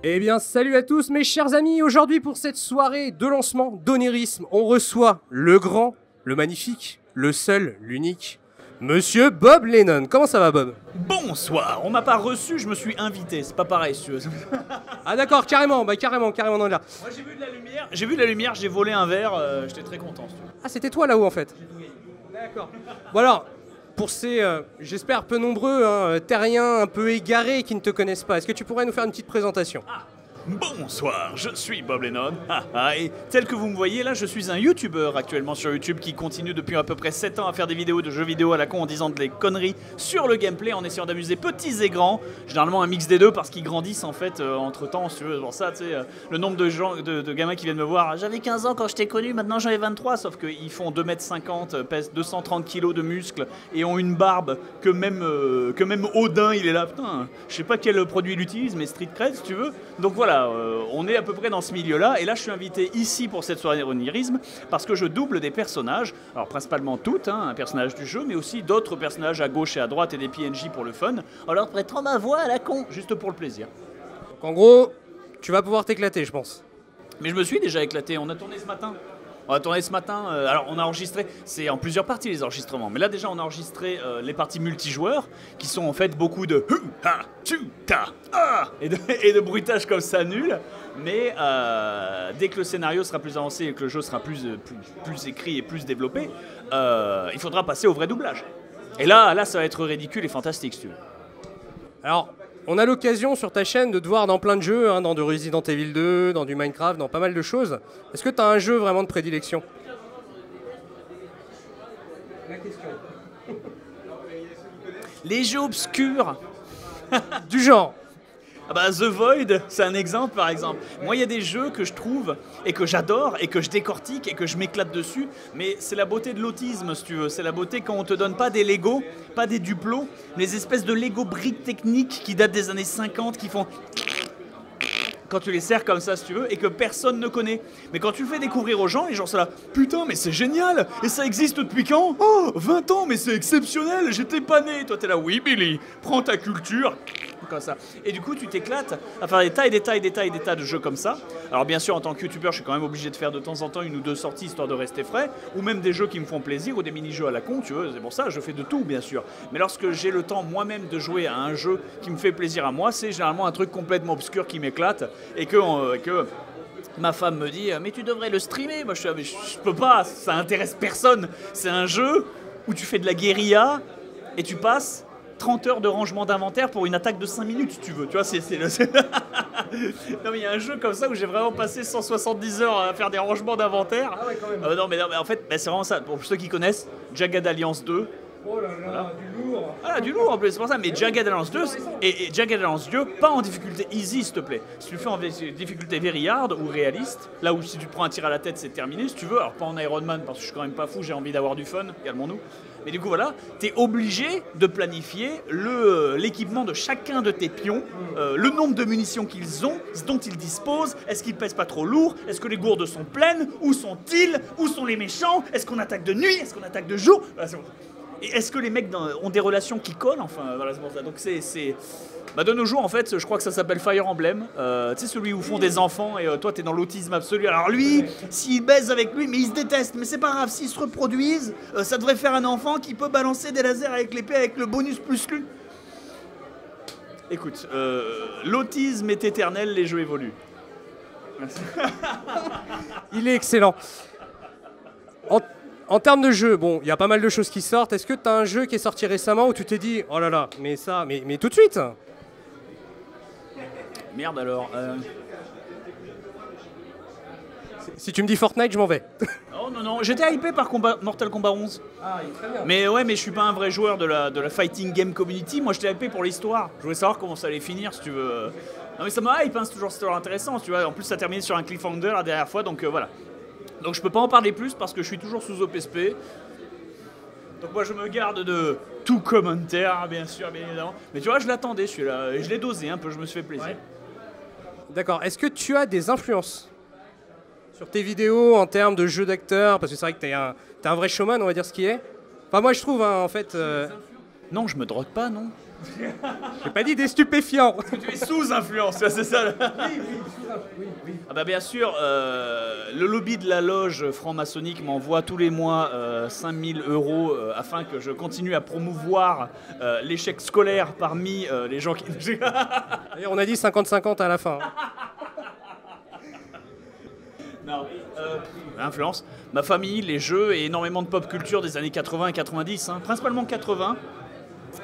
Eh bien, salut à tous mes chers amis. Aujourd'hui, pour cette soirée de lancement d'Onirisme, on reçoit le grand, le magnifique, le seul, l'unique, Monsieur Bob Lennon. Comment ça va, Bob? Bonsoir, on m'a pas reçu, je me suis invité, c'est pas pareil si tu veux. Ah d'accord, carrément, carrément dans là. Moi j'ai vu de la lumière, j'ai volé un verre, j'étais très content. Si tu veux. Ah, c'était toi là-haut en fait. D'accord. Bon alors, pour ces, j'espère peu nombreux, terriens un peu égarés qui ne te connaissent pas, est-ce que tu pourrais nous faire une petite présentation? Bonsoir, je suis Bob Lennon, et tel que vous me voyez là, je suis un youtubeur actuellement sur YouTube qui continue depuis à peu près 7 ans à faire des vidéos de jeux vidéo à la con en disant des conneries sur le gameplay, en essayant d'amuser petits et grands, généralement un mix des deux parce qu'ils grandissent en fait entre temps, si tu veux, pour ça, tu sais, le nombre de gens, de gamins qui viennent me voir, j'avais 15 ans quand je t'ai connu, maintenant j'en ai 23, sauf qu'ils font 2,50 m, pèsent 230 kg de muscles et ont une barbe que même Odin il est là, putain, je sais pas quel produit il utilise, mais street cred si tu veux, donc voilà. On est à peu près dans ce milieu-là, et là je suis invité ici pour cette soirée d'Onirisme parce que je double des personnages, alors principalement toutes, un personnage du jeu, mais aussi d'autres personnages à gauche et à droite et des PNJ pour le fun, en leur prêtant ma voix à la con, juste pour le plaisir. Donc en gros, tu vas pouvoir t'éclater, je pense. Mais je me suis déjà éclaté, on a tourné ce matin. Alors on a enregistré, c'est en plusieurs parties les enregistrements, mais là déjà on a enregistré les parties multijoueurs, qui sont en fait beaucoup de hu, ha, tu, ta, ah, et de bruitage comme ça nul, mais dès que le scénario sera plus avancé et que le jeu sera plus écrit et plus développé, il faudra passer au vrai doublage. Et là ça va être ridicule et fantastique si tu veux. Alors, on a l'occasion sur ta chaîne de te voir dans plein de jeux, dans du Resident Evil 2, dans du Minecraft, dans pas mal de choses. Est-ce que tu as un jeu vraiment de prédilection? La question. Les jeux obscurs. Du genre. Ah bah The Void, c'est un exemple par exemple. Moi il y a des jeux que je trouve et que j'adore et que je décortique et que je m'éclate dessus, mais c'est la beauté de l'autisme si tu veux, c'est la beauté quand on te donne pas des Lego, pas des Duplo, les espèces de Lego briques techniques qui datent des années 50 qui font quand tu les serres comme ça si tu veux et que personne ne connaît. Mais quand tu le fais découvrir aux gens, les gens sont là, putain mais c'est génial, et ça existe depuis quand? Oh 20 ans, mais c'est exceptionnel, j'étais pas né. Toi t'es là, oui Billy, prends ta culture. Comme ça. Et du coup, tu t'éclates à faire des tas de jeux comme ça. Alors bien sûr, en tant que youtubeur, je suis quand même obligé de faire de temps en temps une ou deux sorties histoire de rester frais, ou même des jeux qui me font plaisir, ou des mini-jeux à la con, tu vois, c'est pour ça, je fais de tout, bien sûr. Mais lorsque j'ai le temps moi-même de jouer à un jeu qui me fait plaisir à moi, c'est généralement un truc complètement obscur qui m'éclate, et que ma femme me dit « Mais tu devrais le streamer !» Moi, je suis là, mais je peux pas, ça intéresse personne. C'est un jeu où tu fais de la guérilla, et tu passes 30 heures de rangement d'inventaire pour une attaque de 5 minutes, si tu veux. Tu vois, c'est le... Non, mais il y a un jeu comme ça où j'ai vraiment passé 170 heures à faire des rangements d'inventaire. Ah ouais, quand même. Non, mais en fait, c'est vraiment ça. Pour ceux qui connaissent, Jagged Alliance 2. Oh là là, voilà. Du lourd. Ah, du lourd en plus, c'est pour ça. Mais Jagged Alliance 2, et Jagged Alliance 2, pas en difficulté easy, s'il te plaît. Si tu le fais en difficulté very hard ou réaliste, là où si tu te prends un tir à la tête, c'est terminé, si tu veux. Alors, pas en Iron Man, parce que je suis quand même pas fou, j'ai envie d'avoir du fun, calmons-nous. Mais du coup, voilà, t'es obligé de planifier l'équipement de chacun de tes pions, le nombre de munitions qu'ils ont, dont ils disposent, est-ce qu'ils pèsent pas trop lourd, est-ce que les gourdes sont pleines, où sont-ils, où sont les méchants, est-ce qu'on attaque de nuit, est-ce qu'on attaque de jour, voilà, c'est bon. Et est-ce que les mecs ont des relations qui collent, enfin, voilà, c'est pour ça. Donc c'est... Bah de nos jours, en fait, je crois que ça s'appelle Fire Emblem. Tu sais, celui où font des enfants et toi, t'es dans l'autisme absolu. Alors lui, s'il baise avec lui, mais ils se détestent. Mais c'est pas grave, s'ils se reproduisent, ça devrait faire un enfant qui peut balancer des lasers avec l'épée avec le bonus plus lui. Écoute, l'autisme est éternel, les jeux évoluent. Merci. Il est excellent. En termes de jeu, bon, il y a pas mal de choses qui sortent. Est-ce que tu as un jeu qui est sorti récemment où tu t'es dit, oh là là, mais ça, mais tout de suite? Merde alors. Si tu me dis Fortnite, je m'en vais. Non, j'étais hypé par Mortal Kombat 11. Ah, il est très bien. Mais ouais, mais je suis pas un vrai joueur de la fighting game community. Moi, j'étais hypé pour l'histoire. Je voulais savoir comment ça allait finir, si tu veux. Non, mais ça m'a hype, c'est toujours intéressant, tu vois. En plus, ça termine sur un cliffhanger la dernière fois, donc voilà. Donc je peux pas en parler plus parce que je suis toujours sous OPSP. Donc moi je me garde de tout commentaire, bien sûr, bien évidemment. Mais tu vois, je l'attendais celui-là, et je l'ai dosé un peu, je me suis fait plaisir. Ouais. D'accord, est-ce que tu as des influences sur tes vidéos en termes de jeu d'acteur? Parce que c'est vrai que t'es un vrai showman, on va dire ce qui est. Enfin moi je trouve, en fait... Non, je me drogue pas, non. J'ai pas dit des stupéfiants. Tu es sous influence, c'est ça. Ah bah bien sûr, le lobby de la loge franc-maçonnique m'envoie tous les mois 5000 € afin que je continue à promouvoir l'échec scolaire parmi les gens qui... D'ailleurs, on a dit 50-50 à la fin. Non, influence. Ma famille, les jeux et énormément de pop culture des années 80 et 90, hein. Principalement 80,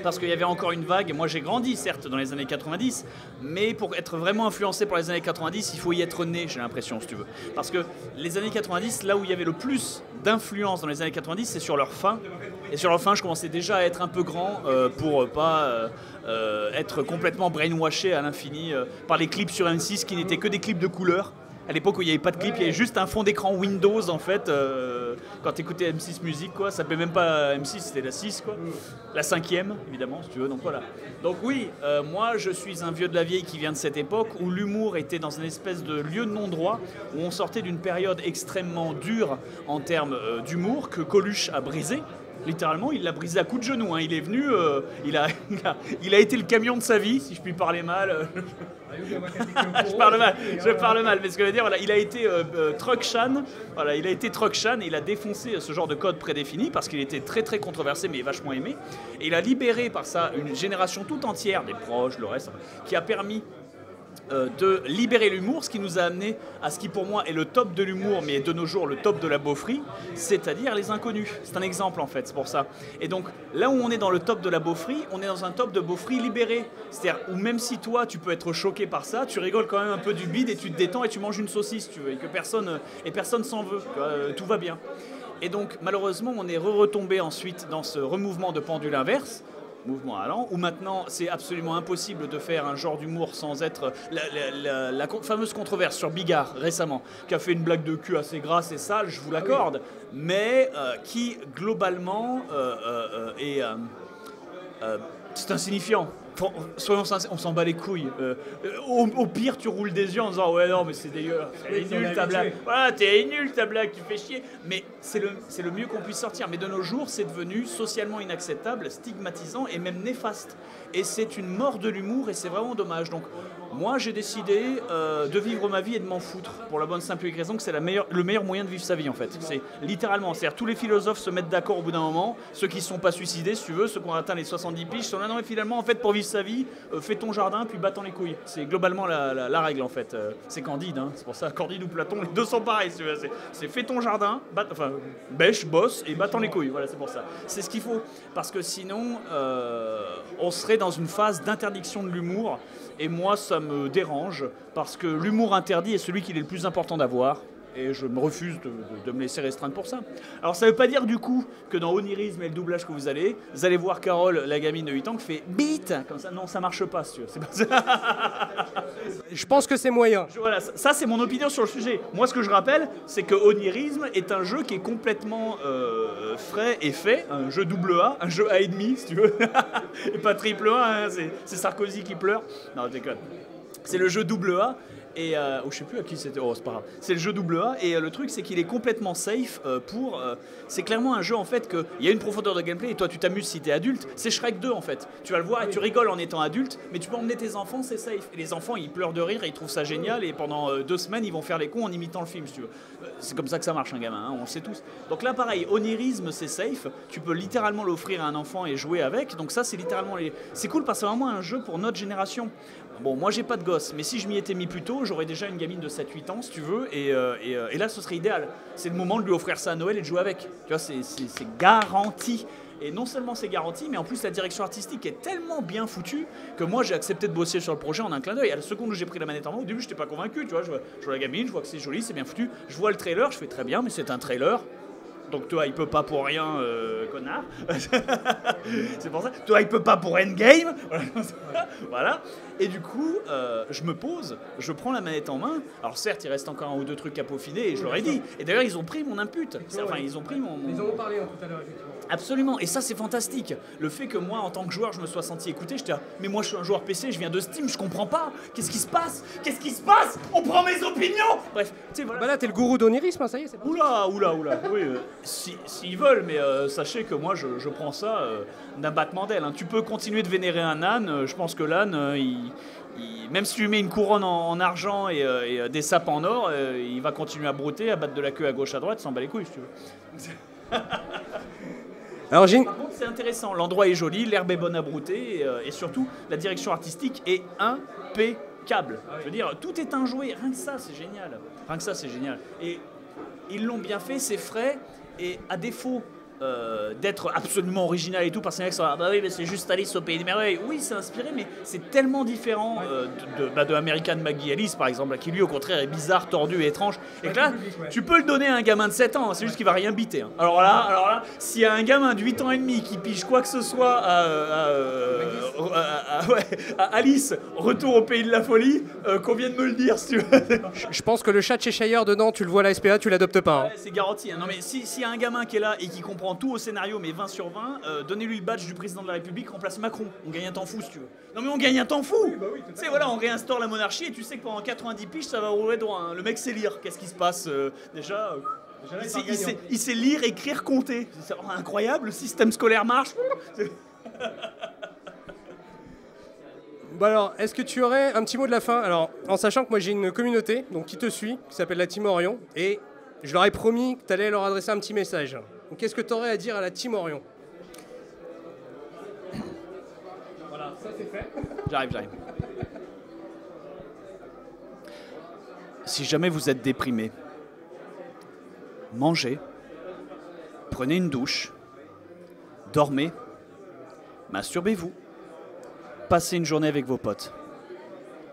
parce qu'il y avait encore une vague. Moi j'ai grandi certes dans les années 90, mais pour être vraiment influencé par les années 90, il faut y être né, j'ai l'impression, si tu veux. Parce que les années 90, là où il y avait le plus d'influence dans les années 90, c'est sur leur fin. Et sur leur fin, je commençais déjà à être un peu grand pour pas être complètement brainwashé à l'infini par les clips sur M6 qui n'étaient que des clips de couleurs. À l'époque où il n'y avait pas de clip, il y avait juste un fond d'écran Windows en fait. Quand tu écoutais M6 Musique, quoi, ça s'appelait même pas M6, c'était la 6, quoi. La 5e, évidemment, si tu veux. Donc voilà. Donc oui, moi je suis un vieux de la vieille qui vient de cette époque où l'humour était dans une espèce de lieu de non-droit, où on sortait d'une période extrêmement dure en termes d'humour que Coluche a brisé. Littéralement, il l'a brisé à coups de genoux. Hein. Il est venu, il a été le camion de sa vie, si je puis parler mal. je parle mal, mais ce que je veux dire, voilà, il a été Truck-Chan, voilà, il a été Truck-Chan et il a défoncé ce genre de code prédéfini parce qu'il était très très controversé mais vachement aimé. Et il a libéré par ça une génération tout entière, des proches, le reste, qui a permis de libérer l'humour, ce qui nous a amené à ce qui pour moi est le top de l'humour, mais de nos jours le top de la beaufrie, c'est-à-dire les inconnus. C'est un exemple en fait, c'est pour ça. Et donc là où on est dans le top de la beaufrie, on est dans un top de beaufrie libéré. C'est-à-dire où même si toi tu peux être choqué par ça, tu rigoles quand même un peu du bide et tu te détends et tu manges une saucisse, tu veux, et personne s'en veut, tout va bien. Et donc malheureusement on est retombé ensuite dans ce remouvement de pendule inverse, mouvement allant, où maintenant c'est absolument impossible de faire un genre d'humour sans être la fameuse controverse sur Bigard récemment, qui a fait une blague de cul assez grasse et sale, je vous l'accorde, mais qui globalement est c'est insignifiant. Soyons sincères, on s'en bat les couilles. Au pire, tu roules des yeux en disant ouais non mais c'est dégueulasse, t'es nul ta blague. Voilà, t'es nul ta blague, tu fais chier. Mais c'est le mieux qu'on puisse sortir. Mais de nos jours, c'est devenu socialement inacceptable, stigmatisant et même néfaste. Et c'est une mort de l'humour et c'est vraiment dommage. Donc moi, j'ai décidé de vivre ma vie et de m'en foutre pour la bonne simple raison que c'est le meilleur moyen de vivre sa vie en fait. C'est littéralement, c'est-à-dire tous les philosophes se mettent d'accord au bout d'un moment. Ceux qui ne sont pas suicidés, si tu veux, ceux qui ont atteint les 70 piges, sont là non mais finalement en fait pour vivre sa vie, fais ton jardin puis bats-en les couilles. C'est globalement la règle en fait. C'est Candide, hein. C'est pour ça Candide ou Platon, les deux sont pareils. C'est fais ton jardin, bêche, bosse et bats-en les couilles. Voilà, c'est pour ça. C'est ce qu'il faut parce que sinon on serait dans une phase d'interdiction de l'humour. Et moi, ça me dérange, parce que l'humour interdit est celui qu'il est le plus important d'avoir, et je me refuse de me laisser restreindre pour ça. Alors ça ne veut pas dire du coup que dans Onirisme et le doublage que vous allez voir Carole, la gamine de 8 ans, qui fait « bite » comme ça. Non, ça marche pas, si tu veux. C'est pas ça. Je pense que c'est moyen. Voilà, ça c'est mon opinion sur le sujet. Moi, ce que je rappelle, c'est que Onirisme est un jeu qui est complètement frais et fait, un jeu AA, un jeu A,5, si tu veux, et pas triple A, hein, c'est Sarkozy qui pleure. Non, je déconne. C'est le jeu AA. Et je sais plus à qui c'était, c'est pas grave. C'est le jeu AA et le truc c'est qu'il est complètement safe c'est clairement un jeu en fait que il y a une profondeur de gameplay et toi tu t'amuses si t'es adulte. C'est Shrek 2 en fait. Tu vas le voir et tu rigoles en étant adulte, mais tu peux emmener tes enfants, c'est safe. Et les enfants ils pleurent de rire et ils trouvent ça génial et pendant 2 semaines ils vont faire les cons en imitant le film si tu veux. C'est comme ça que ça marche un gamin, hein, on le sait tous. Donc là pareil, Onirisme c'est safe. Tu peux littéralement l'offrir à un enfant et jouer avec. Donc ça c'est littéralement c'est cool parce que c'est vraiment un jeu pour notre génération. Bon, moi j'ai pas de gosse, mais si je m'y étais mis plus tôt, j'aurais déjà une gamine de 7-8 ans, si tu veux, et là ce serait idéal. C'est le moment de lui offrir ça à Noël et de jouer avec. Tu vois, c'est garanti. Et non seulement c'est garanti, mais en plus la direction artistique est tellement bien foutue que moi j'ai accepté de bosser sur le projet en un clin d'œil. À la seconde où j'ai pris la manette en main, au début j'étais pas convaincu, tu vois, je vois la gamine, je vois que c'est joli, c'est bien foutu. Je vois le trailer, je fais très bien, mais c'est un trailer. Donc toi, il peut pas pour rien, connard. C'est pour ça. Toi, il peut pas pour Endgame. Voilà. Et du coup, je me pose, je prends la manette en main. Alors certes, il reste encore 1 ou 2 trucs à peaufiner, et je leur ai dit. Et d'ailleurs, ils ont pris mon input. Enfin, ils ont pris mon... Ils en ont parlé tout à l'heure, effectivement. Absolument. Et ça, c'est fantastique. Le fait que moi, en tant que joueur, je me sois senti écouté, j'étais là, mais moi, je suis un joueur PC, je viens de Steam, je comprends pas. Qu'est-ce qui se passe? Qu'est-ce qui se passe? On prend mes opinions. Bref, tu sais, voilà. Bah là, t'es le gourou d'Onirisme, hein, ça y est, c'est bon. Oula. Oui, s'ils veulent, mais sachez sachez que moi, je prends ça d'un battement d'aile. Hein. Tu peux continuer de vénérer un âne. Je pense que l'âne, même si tu lui mets une couronne en argent et des sapes en or, il va continuer à brouter, à battre de la queue à gauche, à droite, s'en bat les couilles, si tu veux. Alors, Par contre, c'est intéressant. L'endroit est joli, l'herbe est bonne à brouter, et surtout, la direction artistique est impeccable. Je veux dire, tout est un jouet. Rien que ça, c'est génial. Rien que ça, c'est génial. Et ils l'ont bien fait, c'est frais, et à défaut d'être absolument original et tout, parce qu'il y en a qui sont là, bah oui, mais c'est juste Alice au Pays des Merveilles. Oui, c'est inspiré, mais c'est tellement différent de American Maggie Alice, par exemple, qui lui, au contraire, est bizarre, tordu et étrange. Et que là, tu peux le donner à un gamin de 7 ans, c'est juste qu'il va rien biter. Hein. Alors là, s'il y a un gamin de 8 ans et demi qui pige quoi que ce soit à Alice, Retour au Pays de la Folie, qu'on vient de me le dire, si tu veux. je pense que le chat de Cheshire dedans, tu le vois à la SPA, tu l'adoptes pas. Hein. Ouais, c'est garanti. Hein. Non, mais s'il y a un gamin qui est là et qui comprend tout au scénario, mais 20 sur 20, donnez-lui le badge du président de la République, remplace Macron. On gagne un temps fou, si tu veux. Non, mais on gagne un temps fou. Oui, bah oui, tu sais, voilà, on réinstaure la monarchie et tu sais que pendant 90 piges, ça va rouler droit. Hein. Le mec sait lire. Qu'est-ce qui se passe déjà il sait lire, écrire, compter. C'est incroyable, le système scolaire marche. Bon alors, est-ce que tu aurais un petit mot de la fin? Alors, en sachant que moi j'ai une communauté donc, qui te suit, qui s'appelle la Team Orion, et je leur ai promis que tu allais leur adresser un petit message. Donc, qu'est-ce que tu aurais à dire à la Team Orion? Voilà, ça c'est fait. J'arrive. Si jamais vous êtes déprimé, mangez, prenez une douche, dormez, masturbez-vous, passez une journée avec vos potes.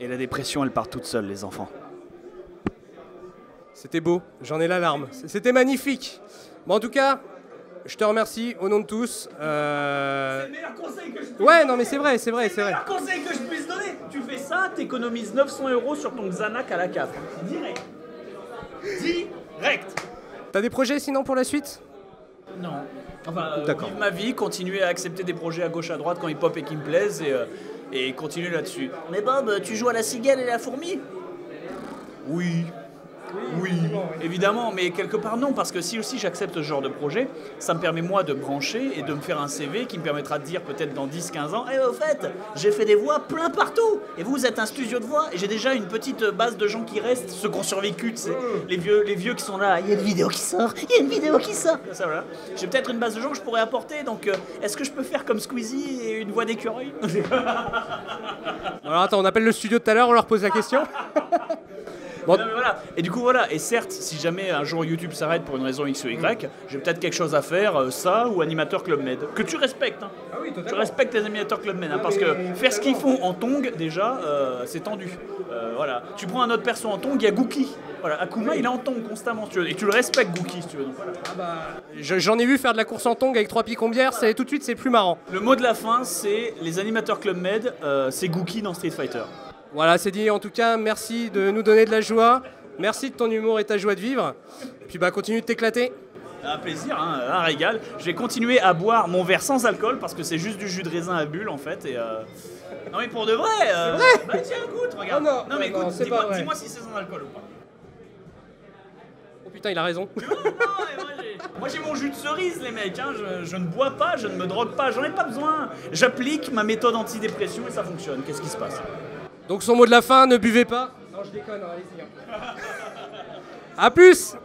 Et la dépression, elle part toute seule, les enfants. C'était beau, j'en ai la larme. C'était magnifique. Bon, en tout cas, je te remercie au nom de tous. C'est le meilleur conseil que je puisse Ouais, non mais c'est vrai. C'est le meilleur conseil que je puisse donner. Tu fais ça, t'économises 900 € sur ton Xanax à la cave. Direct. T'as des projets sinon pour la suite? Non. Enfin, D'accord. vivre ma vie, continuer à accepter des projets à gauche à droite quand ils pop et qui me plaisent et continuer là-dessus. Mais Bob, tu joues à la cigale et la fourmi? Oui, évidemment, mais quelque part non, parce que si aussi j'accepte ce genre de projet, ça me permet moi de brancher et de me faire un CV qui me permettra de dire peut-être dans 10-15 ans, au fait, j'ai fait des voix plein partout, et vous êtes un studio de voix, et j'ai déjà une petite base de gens qui restent, ceux qui ont survécu, tu sais, les vieux qui sont là, il y a une vidéo qui sort, ça voilà. J'ai peut-être une base de gens que je pourrais apporter, donc est-ce que je peux faire comme Squeezie et une voix d'écureuil? Alors attends, on appelle le studio tout à l'heure, on leur pose la question. Bon. Non, mais voilà. Et du coup voilà, et certes, si jamais un jour YouTube s'arrête pour une raison X ou Y, j'ai peut-être quelque chose à faire, ça ou animateur Club Med, que tu respectes. Hein. Ah oui, totalement. Tu respectes les animateurs Club Med, hein, parce que faire ce qu'ils font en tong, déjà, c'est tendu. Voilà. Tu prends un autre perso en tong, il y a Gookie. Voilà, Akuma il est en tong constamment, tu veux, et tu le respectes Gookie si tu veux. Donc, voilà. Ah bah, j'en ai vu faire de la course en tong avec 3 picombières, c'est tout de suite c'est plus marrant. Le mot de la fin, c'est les animateurs Club Med, c'est Gookie dans Street Fighter. Voilà, c'est dit. En tout cas, merci de nous donner de la joie. Merci de ton humour et ta joie de vivre. Et puis bah continue de t'éclater. Un plaisir, hein, un régal. Je vais continuer à boire mon verre sans alcool parce que c'est juste du jus de raisin à bulles en fait. Et non mais pour de vrai. C'est vrai. Bah tiens, goûte, regarde. Oh non, mais non, écoute, c'est pas vrai. dis-moi si c'est sans alcool ou pas. Oh putain, il a raison. Non, mais moi j'ai mon jus de cerise les mecs. Hein. Je ne bois pas, je ne me drogue pas, j'en ai pas besoin. J'applique ma méthode antidépression et ça fonctionne. Qu'est-ce qui se passe? Donc son mot de la fin, ne buvez pas. Non, je déconne, allez-y. A plus.